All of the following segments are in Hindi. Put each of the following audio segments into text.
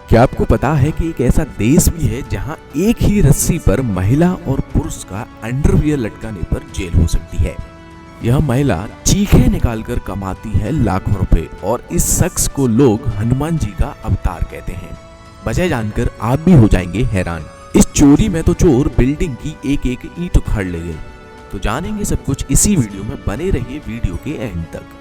क्या आपको पता है कि एक ऐसा देश भी है जहां एक ही रस्सी पर महिला और पुरुष का अंडरवियर लटकाने पर जेल हो सकती है। यह महिला चीखें निकालकर कमाती है लाखों रुपए और इस शख्स को लोग हनुमान जी का अवतार कहते हैं। वजह जानकर आप भी हो जाएंगे हैरान। इस चोरी में तो चोर बिल्डिंग की एक एक ईंट उखाड़ ले गए। तो जानेंगे सब कुछ इसी वीडियो में, बने रहिए वीडियो के एंड तक।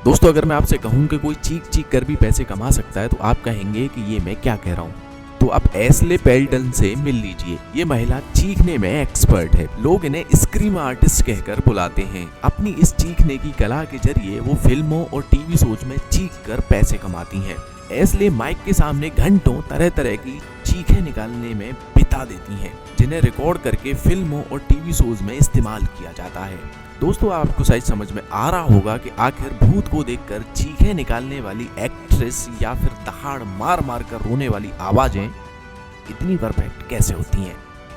दोस्तों, अगर मैं आपसे कहूं कि कोई चीख चीख कर भी पैसे कमा सकता है तो आप कहेंगे कि ये मैं क्या कह रहा हूं। तो अब एस्ले पेल्टन से मिल लीजिए। ये महिला चीखने में एक्सपर्ट है। लोग इन्हें स्क्रीम आर्टिस्ट कहकर बुलाते हैं। अपनी इस चीखने की कला के जरिए वो फिल्मों और टीवी शोज में चीख कर पैसे कमाती हैं। एस्ले माइक के सामने घंटों तरह तरह की चीखें निकालने में बिता देती हैं, जिन्हें रिकॉर्ड करके फिल्मों और टीवी शोज में इस्तेमाल किया जाता है। दोस्तों, आपको शायद समझ में आ रहा होगा कि आखिर भूत को देखकर चीखें निकालने वाली एक्ट्रेस या फिर दहाड़ मार मार कर रोने वाली आवाजें इतनी परफेक्ट कैसे होती हैं।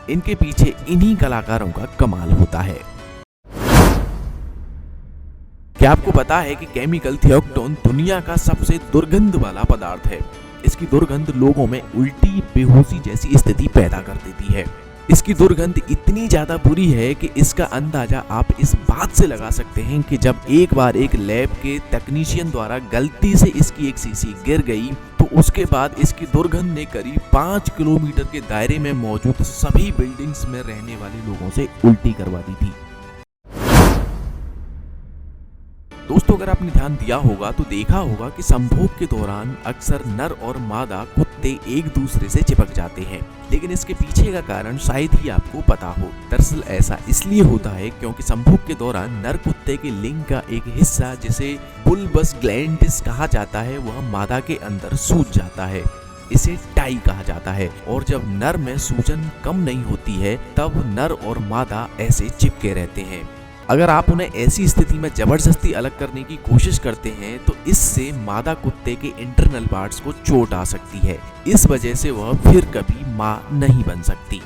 इनके पीछे इन्हीं कलाकारों का कमाल होता है। क्या आपको पता है कि केमिकल थियोक्टोन दुनिया का सबसे दुर्गंध वाला पदार्थ है। इसकी दुर्गंध लोगों में उल्टी, बेहोशी जैसी स्थिति पैदा कर देती है। इसकी दुर्गंध इतनी ज्यादा बुरी है कि इसका अंदाजा आप इस बात से लगा सकते हैं कि जब एक बार एक लैब के तकनीशियन द्वारा गलती से इसकी एक शीशी गिर गई तो उसके बाद इसकी दुर्गंध ने करीब 5 किलोमीटर के दायरे में मौजूद सभी बिल्डिंग्स में रहने वाले लोगों से उल्टी करवा दी थी। दोस्तों, अगर आपने ध्यान दिया होगा तो देखा होगा कि संभोग के दौरान अक्सर नर और मादा कुत्ते एक दूसरे से चिपक जाते हैं, लेकिन इसके पीछे का कारण शायद ही आपको पता हो। दरअसल ऐसा इसलिए होता है क्योंकि संभोग के दौरान नर कुत्ते के लिंग का एक हिस्सा, जिसे बुल्बस ग्लैंडिस कहा जाता है, वह मादा के अंदर सूज जाता है। इसे टाई कहा जाता है। और जब नर में सूजन कम नहीं होती है तब नर और मादा ऐसे चिपके रहते हैं। अगर आप उन्हें ऐसी स्थिति में जबरदस्ती अलग करने की कोशिश करते हैं तो इससे मादा कुत्ते के इंटरनल पार्ट्स को चोट आ सकती है। इस वजह से वह फिर कभी मां नहीं बन सकती।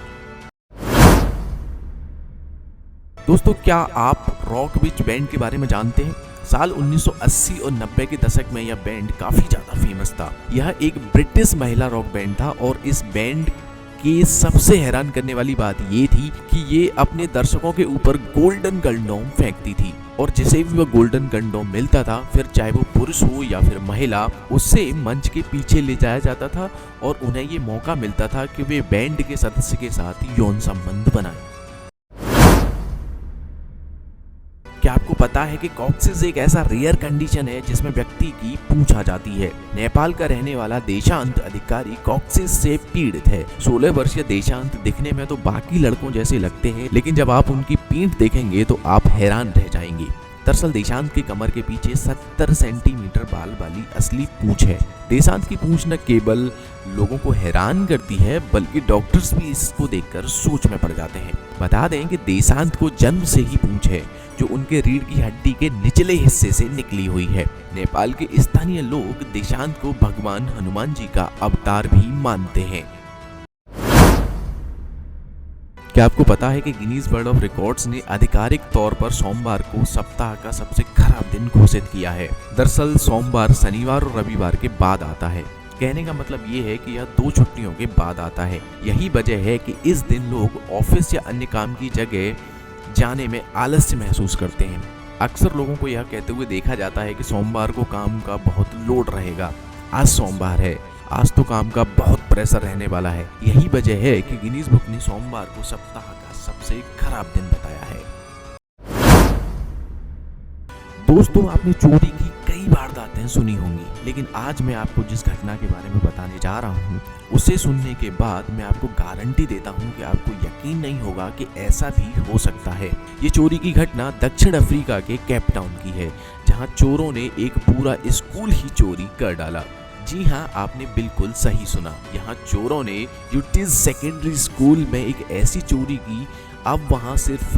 दोस्तों, क्या आप रॉक बीच बैंड के बारे में जानते हैं? साल 1980 और 90 के दशक में यह बैंड काफी ज्यादा फेमस था। यह एक ब्रिटिश महिला रॉक बैंड था और इस बैंड की सबसे हैरान करने वाली बात ये थी कि ये अपने दर्शकों के ऊपर गोल्डन कंडोम फेंकती थी और जिसे भी वह गोल्डन कंडोम मिलता था, फिर चाहे वो पुरुष हो या फिर महिला, उससे मंच के पीछे ले जाया जाता था और उन्हें ये मौका मिलता था कि वे बैंड के सदस्य के साथ यौन संबंध बनाएं। क्या आपको पता है कि कॉक्सिस एक ऐसा रेयर कंडीशन है जिसमें व्यक्ति की पूंछ आ जाती है। नेपाल का रहने वाला देशांत अधिकारी कॉक्सिस से पीड़ित है। 16 वर्षीय देशांत दिखने में तो बाकी लड़कों जैसे लगते हैं, लेकिन जब आप उनकी पीठ देखेंगे तो आप हैरान रह जाएंगे। दरअसल देशांत की कमर के पीछे 70 सेंटीमीटर बाल वाली असली पूंछ है। देशांत की पूंछ न केवल लोगों को हैरान करती है बल्कि डॉक्टर्स भी इसको देखकर सोच में पड़ जाते हैं। बता दें कि देशांत को जन्म से ही पूंछ है, जो उनके रीढ़ की हड्डी के निचले हिस्से से निकली हुई है। नेपाल के स्थानीय लोग देशांत को भगवान हनुमान जी का अवतार भी मानते हैं। क्या आपको पता है कि गिनीज वर्ल्ड ऑफ रिकॉर्ड्स ने आधिकारिक तौर पर सोमवार को सप्ताह का सबसे खराब दिन घोषित किया है? दरअसल सोमवार शनिवार और रविवार के बाद आता है। कहने का मतलब ये है कि यह 2 छुट्टियों के बाद आता है। यही वजह है कि इस दिन लोग ऑफिस या अन्य काम की जगह जाने में आलस्य महसूस करते हैं। अक्सर लोगों को यह कहते हुए देखा जाता है कि सोमवार को काम का बहुत लोड रहेगा। आज सोमवार है, आज तो काम का बहुत प्रेशर रहने वाला है। यही वजह है कि गिनीज बुक ने सोमवार को सप्ताह का सबसे खराब दिन बताया है। दोस्तों, आपने चोरी की कई वारदातें सुनी होंगी, लेकिन आज मैं आपको जिस घटना के बारे में बताने जा रहा हूँ उसे सुनने के बाद मैं आपको गारंटी देता हूँ कि आपको यकीन नहीं होगा कि ऐसा भी हो सकता है। ये चोरी की घटना दक्षिण अफ्रीका के केप टाउन की है, जहाँ चोरों ने एक पूरा स्कूल ही चोरी कर डाला। जी हाँ, आपने बिल्कुल सही सुना। यहाँ चोरों ने यूटिस सेकेंडरी स्कूल में एक ऐसी चोरी की, अब वहाँ सिर्फ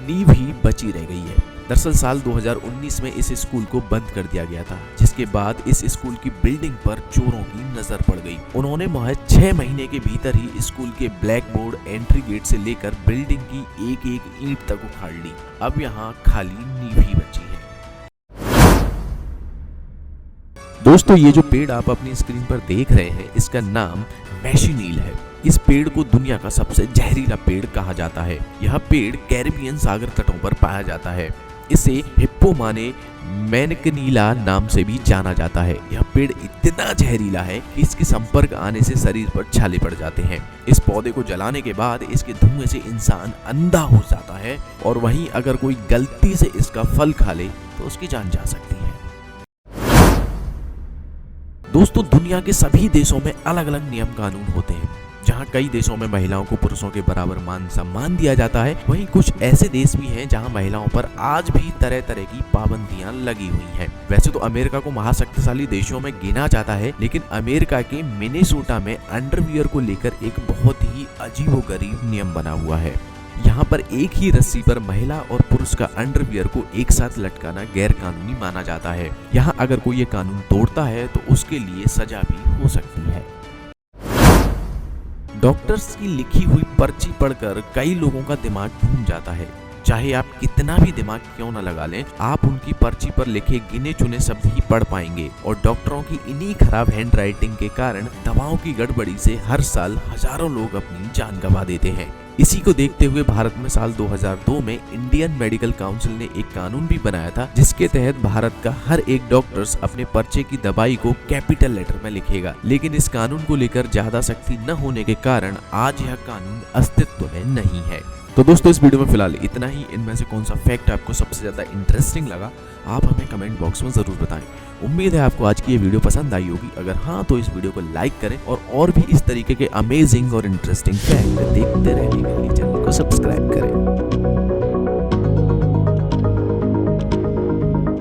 नींव ही बची रह गई है। दरअसल साल 2019 में इस स्कूल को बंद कर दिया गया था, जिसके बाद इस स्कूल की बिल्डिंग पर चोरों की नजर पड़ गई। उन्होंने महज 6 महीने के भीतर ही स्कूल के ब्लैक बोर्ड, एंट्री गेट से लेकर बिल्डिंग की एक एक ईंट तक उखाड़ ली। अब यहाँ खाली नींव ही बची है। दोस्तों ये जो पेड़ आप अपनी स्क्रीन पर देख रहे हैं इसका नाम मैशीनील है। इस पेड़ को दुनिया का सबसे जहरीला पेड़ कहा जाता है। यह पेड़ कैरिबियन सागर तटों पर पाया जाता है। इसे हिप्पोमाने मैनकनीला नाम से भी जाना जाता है। यह पेड़ इतना जहरीला है कि इसके संपर्क आने से शरीर पर छाले पड़ जाते हैं। इस पौधे को जलाने के बाद इसके धुएं से इंसान अंधा हो जाता है और वहीं अगर कोई गलती से इसका फल खा ले तो उसकी जान जा सकती है। दोस्तों दुनिया के सभी देशों में अलग अलग नियम कानून होते हैं। जहाँ कई देशों में महिलाओं को पुरुषों के बराबर मान सम्मान दिया जाता है, वहीं कुछ ऐसे देश भी हैं जहाँ महिलाओं पर आज भी तरह तरह की पाबंदियां लगी हुई हैं। वैसे तो अमेरिका को महाशक्तिशाली देशों में गिना जाता है, लेकिन अमेरिका के मिनेसोटा में अंडरवियर को लेकर एक बहुत ही अजीबोगरीब नियम बना हुआ है। यहाँ पर एक ही रस्सी पर महिला और पुरुष का अंडरवियर को एक साथ लटकाना गैर कानूनी माना जाता है। यहाँ अगर कोई ये कानून तोड़ता है तो उसके लिए सजा भी हो सकती है। डॉक्टर्स की लिखी हुई पर्ची पढ़कर कई लोगों का दिमाग घूम जाता है। चाहे आप कितना भी दिमाग क्यों न लगा लें, आप उनकी पर्ची पर लिखे गिने चुने शब्द ही पढ़ पाएंगे और डॉक्टरों की इन्हीं खराब हैंड राइटिंग के कारण दवाओं की गड़बड़ी से हर साल हजारों लोग अपनी जान गंवा देते हैं। इसी को देखते हुए भारत में साल 2002 में इंडियन मेडिकल काउंसिल ने एक कानून भी बनाया था, जिसके तहत भारत का हर एक डॉक्टर्स अपने पर्चे की दवाई को कैपिटल लेटर में लिखेगा। लेकिन इस कानून को लेकर ज्यादा सख्ती न होने के कारण आज यह कानून अस्तित्व में नहीं है। तो दोस्तों इस वीडियो में फिलहाल इतना ही। इनमें से कौन सा फैक्ट आपको सबसे ज्यादा इंटरेस्टिंग लगा, आप हमें कमेंट बॉक्स में जरूर बताएं। उम्मीद है आपको आज की ये वीडियो पसंद आई होगी। अगर हाँ तो इस वीडियो को लाइक करें और भी इस तरीके के अमेजिंग और इंटरेस्टिंग फैक्ट देखते रहने के लिए चैनल को सब्सक्राइब करें।